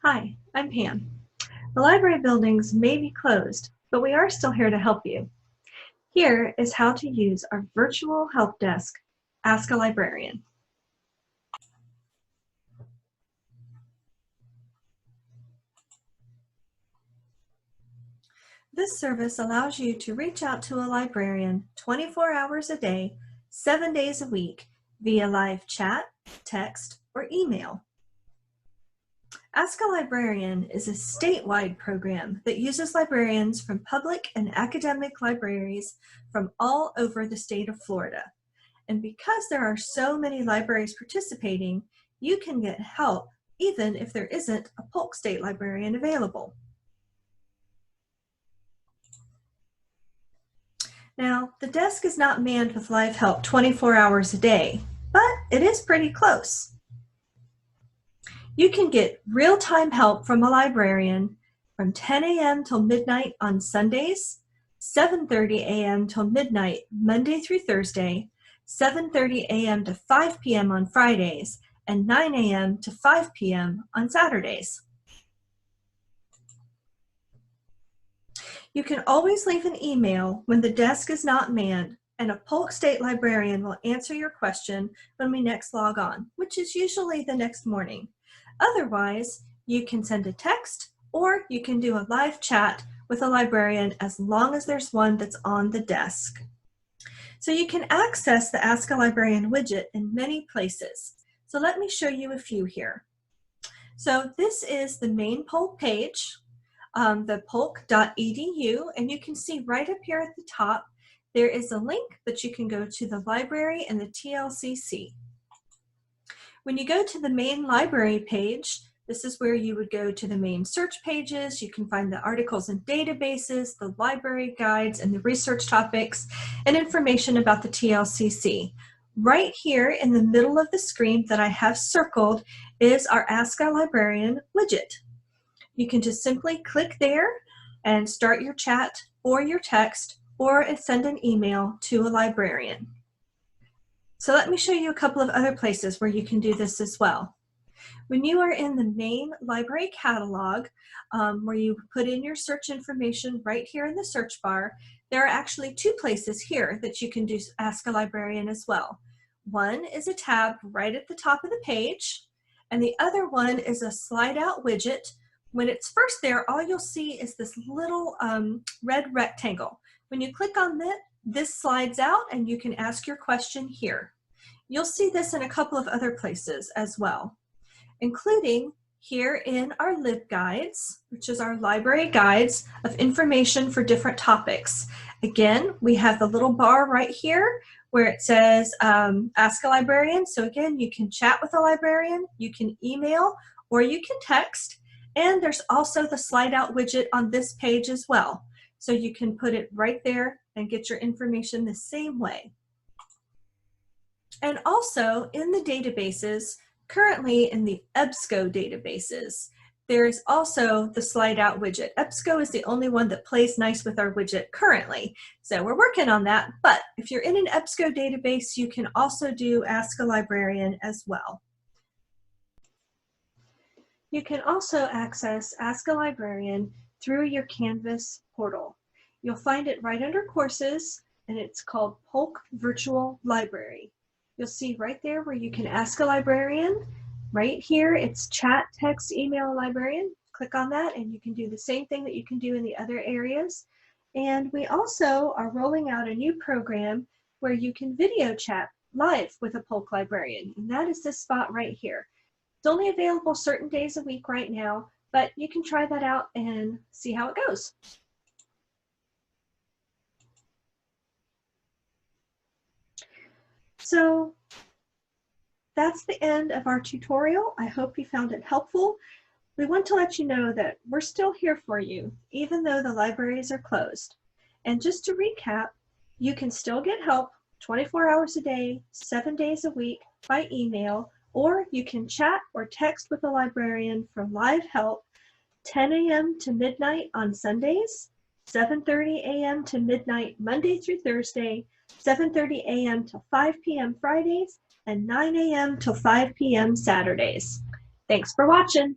Hi, I'm Pam. The library buildings may be closed, but we are still here to help you. Here is how to use our virtual help desk, Ask a Librarian. This service allows you to reach out to a librarian 24 hours a day, 7 days a week, via live chat, text, or email. Ask a Librarian is a statewide program that uses librarians from public and academic libraries from all over the state of Florida. And because there are so many libraries participating, you can get help even if there isn't a Polk State librarian available. Now, the desk is not manned with live help 24 hours a day, but it is pretty close. You can get real-time help from a librarian from 10 a.m. till midnight on Sundays, 7:30 a.m. till midnight Monday through Thursday, 7:30 a.m. to 5 p.m. on Fridays, and 9 a.m. to 5 p.m. on Saturdays. You can always leave an email when the desk is not manned, and a Polk State librarian will answer your question when we next log on, which is usually the next morning. Otherwise, you can send a text or you can do a live chat with a librarian as long as there's one that's on the desk. So you can access the Ask a Librarian widget in many places. So let me show you a few here. So this is the main Polk page, the polk.edu, and you can see right up here at the top, there is a link that you can go to the library and the TLCC. When you go to the main library page, this is where you would go to the main search pages. You can find the articles and databases, the library guides, and the research topics, and information about the TLCC. Right here in the middle of the screen that I have circled is our Ask a Librarian widget. You can just simply click there and start your chat or your text or send an email to a librarian. So let me show you a couple of other places where you can do this as well. When you are in the main library catalog, where you put in your search information right here in the search bar, there are actually two places here that you can do Ask a Librarian as well. One is a tab right at the top of the page, and the other one is a slide out widget. When it's first there, all you'll see is this little red rectangle. When you click on that, this slides out and you can ask your question here. You'll see this in a couple of other places as well, including here in our LibGuides, which is our library guides of information for different topics. Again, we have the little bar right here where it says Ask a Librarian. So again, you can chat with a librarian, you can email, or you can text. And there's also the slide out widget on this page as well. So you can put it right there and get your information the same way. And also in the databases, currently in the EBSCO databases, there's also the slide out widget. EBSCO is the only one that plays nice with our widget currently. So we're working on that, but if you're in an EBSCO database, you can also do Ask a Librarian as well. You can also access Ask a Librarian through your Canvas portal. You'll find it right under Courses, and it's called Polk Virtual Library. You'll see right there where you can ask a librarian. Right here, it's chat, text, email a librarian. Click on that, and you can do the same thing that you can do in the other areas. And we also are rolling out a new program where you can video chat live with a Polk librarian, and that is this spot right here. It's only available certain days a week right now, but you can try that out and see how it goes. So that's the end of our tutorial. I hope you found it helpful. We want to let you know that we're still here for you, even though the libraries are closed. And just to recap, you can still get help 24 hours a day, 7 days a week by email, or you can chat or text with a librarian for live help 10 a.m. to midnight on Sundays, 7:30 a.m. to midnight Monday through Thursday, 7:30 a.m. till 5 p.m. Fridays, and 9 a.m. till 5 p.m. Saturdays. Thanks for watching.